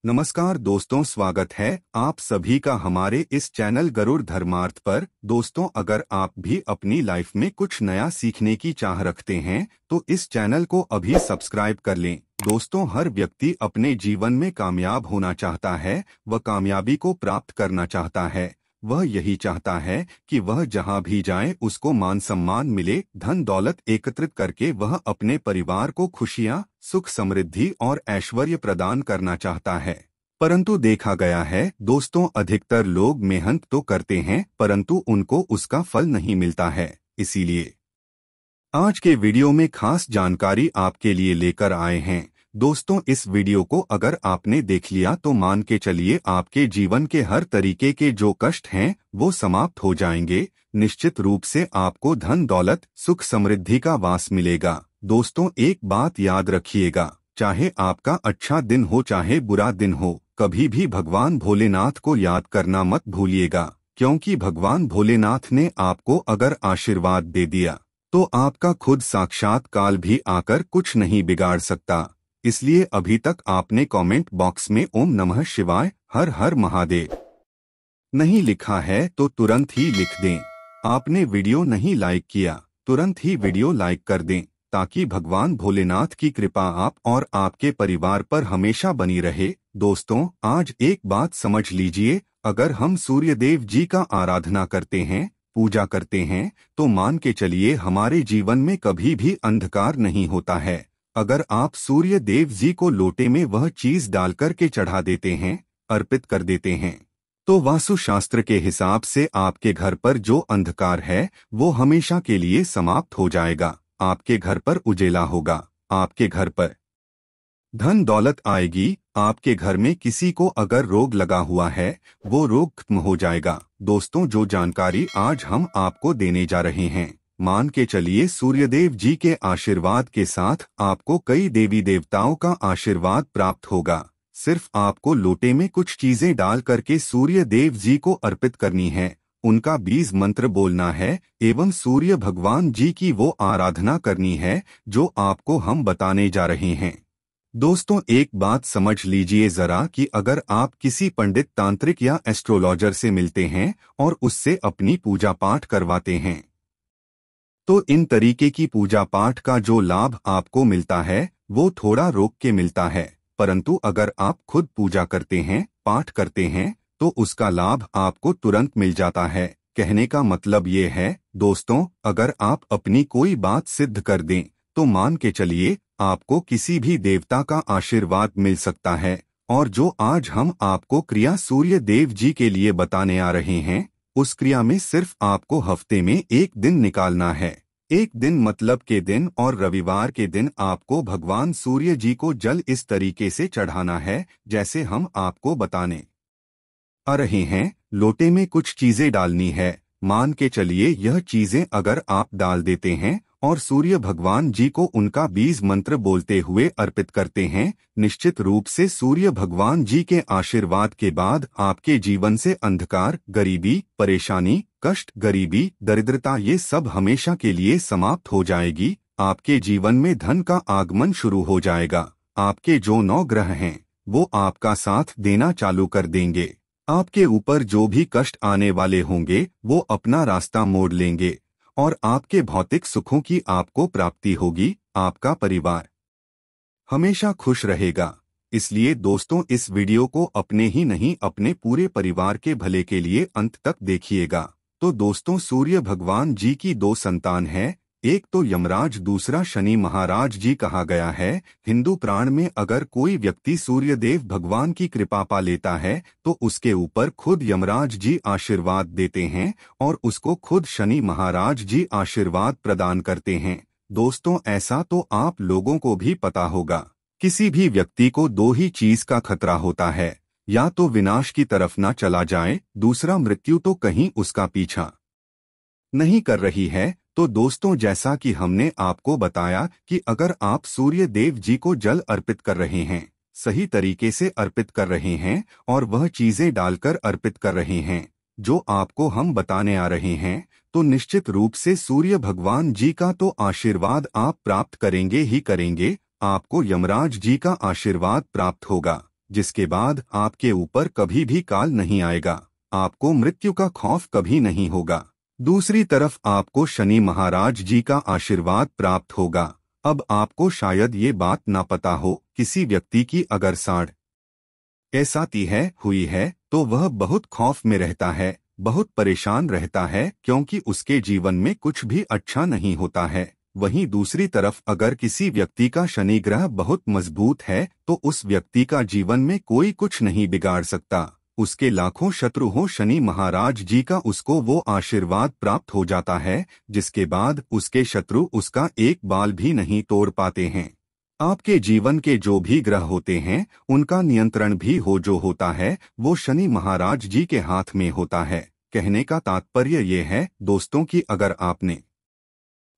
नमस्कार दोस्तों, स्वागत है आप सभी का हमारे इस चैनल गरुड़ धर्मार्थ पर। दोस्तों, अगर आप भी अपनी लाइफ में कुछ नया सीखने की चाह रखते हैं तो इस चैनल को अभी सब्सक्राइब कर लें। दोस्तों, हर व्यक्ति अपने जीवन में कामयाब होना चाहता है, वह कामयाबी को प्राप्त करना चाहता है। वह यही चाहता है कि वह जहां भी जाए उसको मान सम्मान मिले, धन दौलत एकत्रित करके वह अपने परिवार को खुशियां, सुख समृद्धि और ऐश्वर्य प्रदान करना चाहता है। परंतु देखा गया है दोस्तों, अधिकतर लोग मेहनत तो करते हैं परंतु उनको उसका फल नहीं मिलता है। इसीलिए आज के वीडियो में खास जानकारी आपके लिए लेकर आए हैं। दोस्तों, इस वीडियो को अगर आपने देख लिया तो मान के चलिए आपके जीवन के हर तरीके के जो कष्ट हैं वो समाप्त हो जाएंगे। निश्चित रूप से आपको धन दौलत, सुख समृद्धि का वास मिलेगा। दोस्तों, एक बात याद रखिएगा, चाहे आपका अच्छा दिन हो चाहे बुरा दिन हो, कभी भी भगवान भोलेनाथ को याद करना मत भूलिएगा, क्योंकि भगवान भोलेनाथ ने आपको अगर आशीर्वाद दे दिया तो आपका खुद साक्षात्कार भी आकर कुछ नहीं बिगाड़ सकता। इसलिए अभी तक आपने कमेंट बॉक्स में ओम नमः शिवाय, हर हर महादेव नहीं लिखा है तो तुरंत ही लिख दें। आपने वीडियो नहीं लाइक किया, तुरंत ही वीडियो लाइक कर दें, ताकि भगवान भोलेनाथ की कृपा आप और आपके परिवार पर हमेशा बनी रहे। दोस्तों, आज एक बात समझ लीजिए, अगर हम सूर्यदेव जी का आराधना करते हैं, पूजा करते हैं, तो मान के चलिए हमारे जीवन में कभी भी अंधकार नहीं होता है। अगर आप सूर्य देव जी को लोटे में वह चीज डालकर के चढ़ा देते हैं, अर्पित कर देते हैं, तो वास्तुशास्त्र के हिसाब से आपके घर पर जो अंधकार है वो हमेशा के लिए समाप्त हो जाएगा। आपके घर पर उजेला होगा, आपके घर पर धन दौलत आएगी, आपके घर में किसी को अगर रोग लगा हुआ है वो रोग खत्म हो जाएगा। दोस्तों, जो जानकारी आज हम आपको देने जा रहे हैं, मान के चलिए सूर्यदेव जी के आशीर्वाद के साथ आपको कई देवी देवताओं का आशीर्वाद प्राप्त होगा। सिर्फ आपको लोटे में कुछ चीजें डाल करके सूर्यदेव जी को अर्पित करनी है, उनका बीज मंत्र बोलना है एवं सूर्य भगवान जी की वो आराधना करनी है जो आपको हम बताने जा रहे हैं। दोस्तों, एक बात समझ लीजिए जरा कि अगर आप किसी पंडित, तांत्रिक या एस्ट्रोलॉजर से मिलते हैं और उससे अपनी पूजा पाठ करवाते हैं तो इन तरीके की पूजा पाठ का जो लाभ आपको मिलता है वो थोड़ा रोक के मिलता है। परंतु अगर आप खुद पूजा करते हैं, पाठ करते हैं, तो उसका लाभ आपको तुरंत मिल जाता है। कहने का मतलब ये है दोस्तों, अगर आप अपनी कोई बात सिद्ध कर दें तो मान के चलिए आपको किसी भी देवता का आशीर्वाद मिल सकता है। और जो आज हम आपको क्रिया सूर्य देव जी के लिए बताने आ रहे हैं, उस क्रिया में सिर्फ आपको हफ्ते में एक दिन निकालना है। एक दिन मतलब के दिन और रविवार के दिन आपको भगवान सूर्य जी को जल इस तरीके से चढ़ाना है जैसे हम आपको बताने आ रहे हैं। लोटे में कुछ चीजें डालनी है, मान के चलिए यह चीजें अगर आप डाल देते हैं और सूर्य भगवान जी को उनका बीज मंत्र बोलते हुए अर्पित करते हैं, निश्चित रूप से सूर्य भगवान जी के आशीर्वाद के बाद आपके जीवन से अंधकार, गरीबी, परेशानी, कष्ट, गरीबी, दरिद्रता ये सब हमेशा के लिए समाप्त हो जाएगी। आपके जीवन में धन का आगमन शुरू हो जाएगा। आपके जो 9 ग्रह हैं वो आपका साथ देना चालू कर देंगे। आपके ऊपर जो भी कष्ट आने वाले होंगे वो अपना रास्ता मोड़ लेंगे और आपके भौतिक सुखों की आपको प्राप्ति होगी। आपका परिवार हमेशा खुश रहेगा। इसलिए दोस्तों, इस वीडियो को अपने ही नहीं अपने पूरे परिवार के भले के लिए अंत तक देखिएगा। तो दोस्तों, सूर्य भगवान जी की 2 संतान है, एक तो यमराज, दूसरा शनि महाराज जी कहा गया है। हिंदू पुराण में अगर कोई व्यक्ति सूर्यदेव भगवान की कृपा पा लेता है तो उसके ऊपर खुद यमराज जी आशीर्वाद देते हैं और उसको खुद शनि महाराज जी आशीर्वाद प्रदान करते हैं। दोस्तों, ऐसा तो आप लोगों को भी पता होगा, किसी भी व्यक्ति को 2 ही चीज का खतरा होता है, या तो विनाश की तरफ ना चला जाए, दूसरा मृत्यु तो कहीं उसका पीछा नहीं कर रही है। तो दोस्तों, जैसा कि हमने आपको बताया कि अगर आप सूर्य देव जी को जल अर्पित कर रहे हैं, सही तरीके से अर्पित कर रहे हैं और वह चीजें डालकर अर्पित कर रहे हैं जो आपको हम बताने आ रहे हैं, तो निश्चित रूप से सूर्य भगवान जी का तो आशीर्वाद आप प्राप्त करेंगे ही करेंगे। आपको यमराज जी का आशीर्वाद प्राप्त होगा। जिसके बाद आपके ऊपर कभी भी काल नहीं आएगा। आपको मृत्यु का खौफ कभी नहीं होगा। दूसरी तरफ आपको शनि महाराज जी का आशीर्वाद प्राप्त होगा। अब आपको शायद ये बात ना पता हो, किसी व्यक्ति की अगर साढ़ ऐसाती है हुई है तो वह बहुत खौफ में रहता है, बहुत परेशान रहता है, क्योंकि उसके जीवन में कुछ भी अच्छा नहीं होता है। वहीं दूसरी तरफ अगर किसी व्यक्ति का शनि ग्रह बहुत मजबूत है तो उस व्यक्ति का जीवन में कोई कुछ नहीं बिगाड़ सकता। उसके लाखों शत्रु हो, शनि महाराज जी का उसको वो आशीर्वाद प्राप्त हो जाता है जिसके बाद उसके शत्रु उसका एक बाल भी नहीं तोड़ पाते हैं। आपके जीवन के जो भी ग्रह होते हैं उनका नियंत्रण भी जो होता है वो शनि महाराज जी के हाथ में होता है। कहने का तात्पर्य ये है दोस्तों कि अगर आपने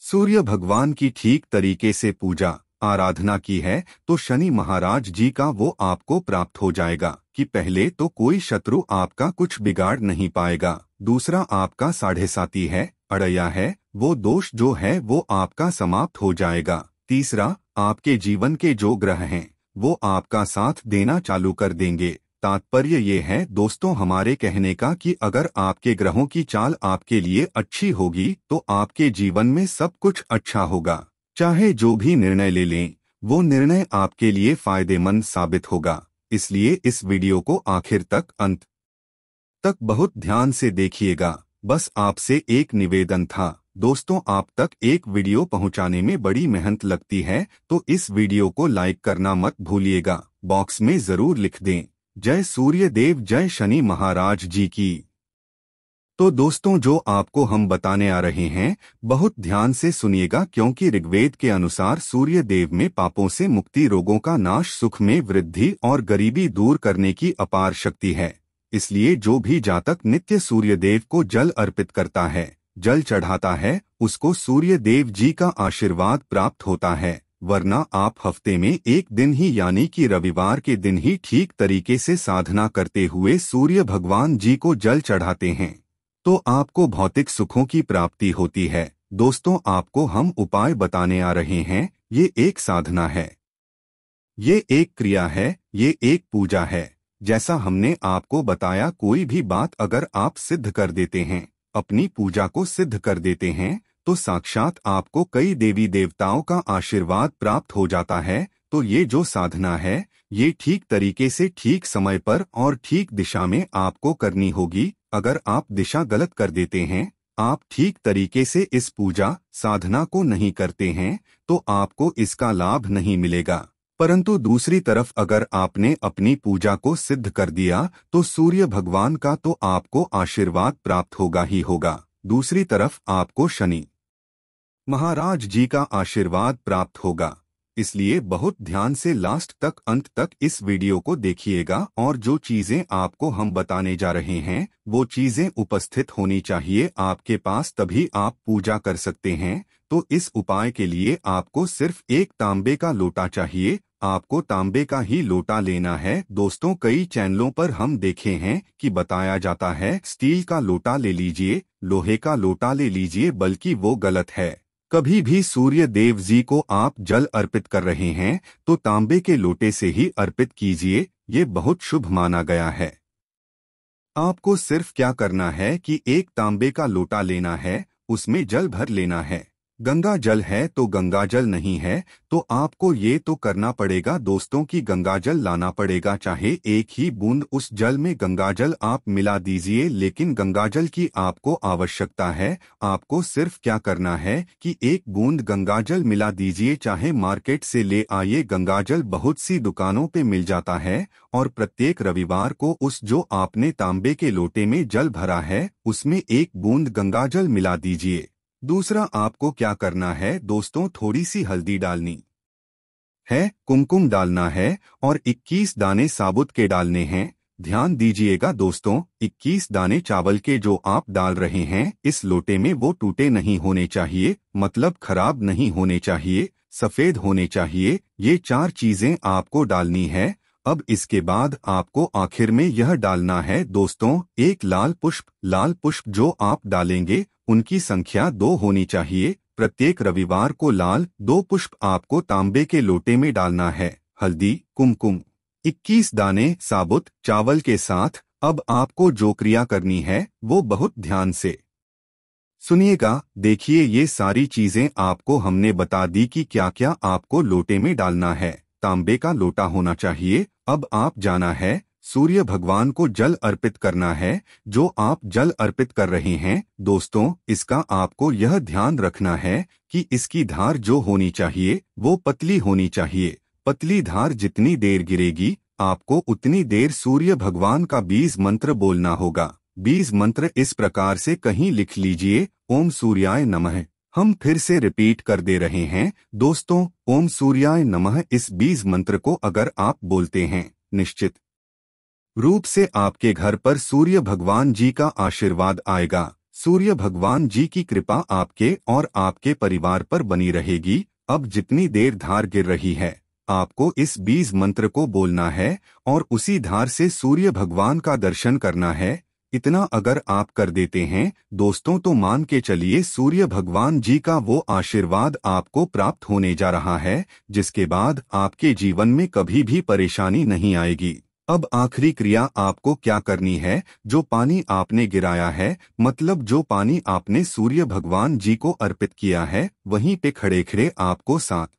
सूर्य भगवान की ठीक तरीके से पूजा आराधना की है तो शनि महाराज जी का वो आपको प्राप्त हो जाएगा कि पहले तो कोई शत्रु आपका कुछ बिगाड़ नहीं पाएगा। दूसरा, आपका साढ़े साती है, अड़या है, वो दोष जो है वो आपका समाप्त हो जाएगा। तीसरा, आपके जीवन के जो ग्रह हैं वो आपका साथ देना चालू कर देंगे। तात्पर्य ये है दोस्तों हमारे कहने का कि अगर आपके ग्रहों की चाल आपके लिए अच्छी होगी तो आपके जीवन में सब कुछ अच्छा होगा। चाहे जो भी निर्णय ले लें वो निर्णय आपके लिए फायदेमंद साबित होगा। इसलिए इस वीडियो को आखिर तक अंत तक बहुत ध्यान से देखिएगा। बस आपसे एक निवेदन था दोस्तों, आप तक एक वीडियो पहुंचाने में बड़ी मेहनत लगती है तो इस वीडियो को लाइक करना मत भूलिएगा। बॉक्स में जरूर लिख दें जय सूर्य देव, जय शनि महाराज जी की। तो दोस्तों जो आपको हम बताने आ रहे हैं बहुत ध्यान से सुनिएगा, क्योंकि ऋग्वेद के अनुसार सूर्य देव में पापों से मुक्ति, रोगों का नाश, सुख में वृद्धि और गरीबी दूर करने की अपार शक्ति है। इसलिए जो भी जातक नित्य सूर्य देव को जल अर्पित करता है, जल चढ़ाता है, उसको सूर्य देव जी का आशीर्वाद प्राप्त होता है। वरना आप हफ्ते में एक दिन ही यानी कि रविवार के दिन ही ठीक तरीके से साधना करते हुए सूर्य भगवान जी को जल चढ़ाते हैं तो आपको भौतिक सुखों की प्राप्ति होती है। दोस्तों आपको हम उपाय बताने आ रहे हैं। ये एक साधना है, ये एक क्रिया है, ये एक पूजा है। जैसा हमने आपको बताया, कोई भी बात अगर आप सिद्ध कर देते हैं, अपनी पूजा को सिद्ध कर देते हैं तो साक्षात आपको कई देवी देवताओं का आशीर्वाद प्राप्त हो जाता है। तो ये जो साधना है ये ठीक तरीके से, ठीक समय पर और ठीक दिशा में आपको करनी होगी। अगर आप दिशा गलत कर देते हैं, आप ठीक तरीके से इस पूजा साधना को नहीं करते हैं तो आपको इसका लाभ नहीं मिलेगा। परंतु दूसरी तरफ अगर आपने अपनी पूजा को सिद्ध कर दिया तो सूर्य भगवान का तो आपको आशीर्वाद प्राप्त होगा ही होगा। दूसरी तरफ आपको शनि महाराज जी का आशीर्वाद प्राप्त होगा। इसलिए बहुत ध्यान से लास्ट तक, अंत तक इस वीडियो को देखिएगा और जो चीजें आपको हम बताने जा रहे हैं वो चीजें उपस्थित होनी चाहिए आपके पास, तभी आप पूजा कर सकते हैं। तो इस उपाय के लिए आपको सिर्फ एक तांबे का लोटा चाहिए। आपको तांबे का ही लोटा लेना है। दोस्तों कई चैनलों पर हम देखे हैं कि बताया जाता है स्टील का लोटा ले लीजिए, लोहे का लोटा ले लीजिए, बल्कि वो गलत है। कभी भी सूर्य देव जी को आप जल अर्पित कर रहे हैं तो तांबे के लोटे से ही अर्पित कीजिए, ये बहुत शुभ माना गया है। आपको सिर्फ क्या करना है कि एक तांबे का लोटा लेना है, उसमें जल भर लेना है। गंगा जल है तो गंगा जल नहीं है तो आपको ये तो करना पड़ेगा दोस्तों कि गंगा जल लाना पड़ेगा। चाहे एक ही बूंद उस जल में गंगा जल आप मिला दीजिए, लेकिन गंगा जल की आपको आवश्यकता है। आपको सिर्फ क्या करना है कि एक बूंद गंगा जल मिला दीजिए, चाहे मार्केट से ले आइए। गंगा जल बहुत सी दुकानों पे मिल जाता है और प्रत्येक रविवार को उस जो आपने तांबे के लोटे में जल भरा है उसमें एक बूंद गंगा जल मिला दीजिए। दूसरा आपको क्या करना है दोस्तों, थोड़ी सी हल्दी डालनी है, कुमकुम डालना है और 21 दाने साबुत के डालने हैं। ध्यान दीजिएगा दोस्तों, 21 दाने चावल के जो आप डाल रहे हैं इस लोटे में वो टूटे नहीं होने चाहिए, मतलब खराब नहीं होने चाहिए, सफेद होने चाहिए। ये 4 चीजें आपको डालनी है। अब इसके बाद आपको आखिर में यह डालना है दोस्तों एक लाल पुष्प। लाल पुष्प जो आप डालेंगे उनकी संख्या 2 होनी चाहिए। प्रत्येक रविवार को लाल 2 पुष्प आपको तांबे के लोटे में डालना है। हल्दी, कुमकुम, 21 दाने साबुत चावल के साथ। अब आपको जो क्रिया करनी है वो बहुत ध्यान से सुनिएगा। देखिए, ये सारी चीजें आपको हमने बता दी कि क्या क्या आपको लोटे में डालना है। तांबे का लोटा होना चाहिए। अब आप जाना है, सूर्य भगवान को जल अर्पित करना है। जो आप जल अर्पित कर रहे हैं दोस्तों, इसका आपको यह ध्यान रखना है कि इसकी धार जो होनी चाहिए वो पतली होनी चाहिए। पतली धार जितनी देर गिरेगी आपको उतनी देर सूर्य भगवान का बीज मंत्र बोलना होगा। बीज मंत्र इस प्रकार से कहीं लिख लीजिए, ओम सूर्याय नमः। हम फिर से रिपीट कर दे रहे हैं दोस्तों, ओम सूर्याय नमः। इस बीज मंत्र को अगर आप बोलते हैं, निश्चित रूप से आपके घर पर सूर्य भगवान जी का आशीर्वाद आएगा। सूर्य भगवान जी की कृपा आपके और आपके परिवार पर बनी रहेगी। अब जितनी देर धार गिर रही है आपको इस बीज मंत्र को बोलना है और उसी धार से सूर्य भगवान का दर्शन करना है। इतना अगर आप कर देते हैं दोस्तों तो मान के चलिए सूर्य भगवान जी का वो आशीर्वाद आपको प्राप्त होने जा रहा है, जिसके बाद आपके जीवन में कभी भी परेशानी नहीं आएगी। अब आखिरी क्रिया आपको क्या करनी है, जो पानी आपने गिराया है, मतलब जो पानी आपने सूर्य भगवान जी को अर्पित किया है, वहीं पे खड़े खड़े आपको 7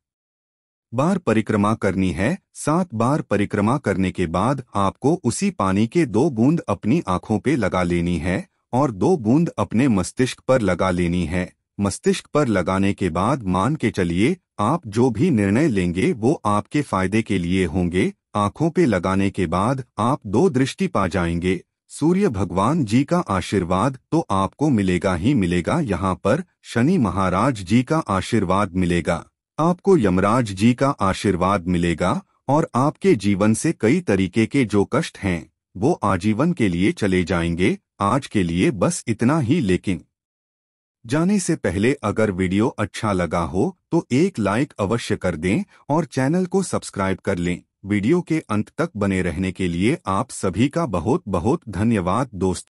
बार परिक्रमा करनी है। 7 बार परिक्रमा करने के बाद आपको उसी पानी के 2 बूंद अपनी आंखों पे लगा लेनी है और 2 बूंद अपने मस्तिष्क पर लगा लेनी है। मस्तिष्क पर लगाने के बाद मान के चलिए आप जो भी निर्णय लेंगे वो आपके फायदे के लिए होंगे। आंखों पे लगाने के बाद आप 2 दृष्टि पा जाएंगे। सूर्य भगवान जी का आशीर्वाद तो आपको मिलेगा ही मिलेगा। यहाँ पर शनि महाराज जी का आशीर्वाद मिलेगा, आपको यमराज जी का आशीर्वाद मिलेगा और आपके जीवन से कई तरीके के जो कष्ट हैं वो आजीवन के लिए चले जाएंगे। आज के लिए बस इतना ही, लेकिन जाने से पहले अगर वीडियो अच्छा लगा हो तो एक लाइक अवश्य कर दें और चैनल को सब्सक्राइब कर लें। वीडियो के अंत तक बने रहने के लिए आप सभी का बहुत बहुत धन्यवाद दोस्तों।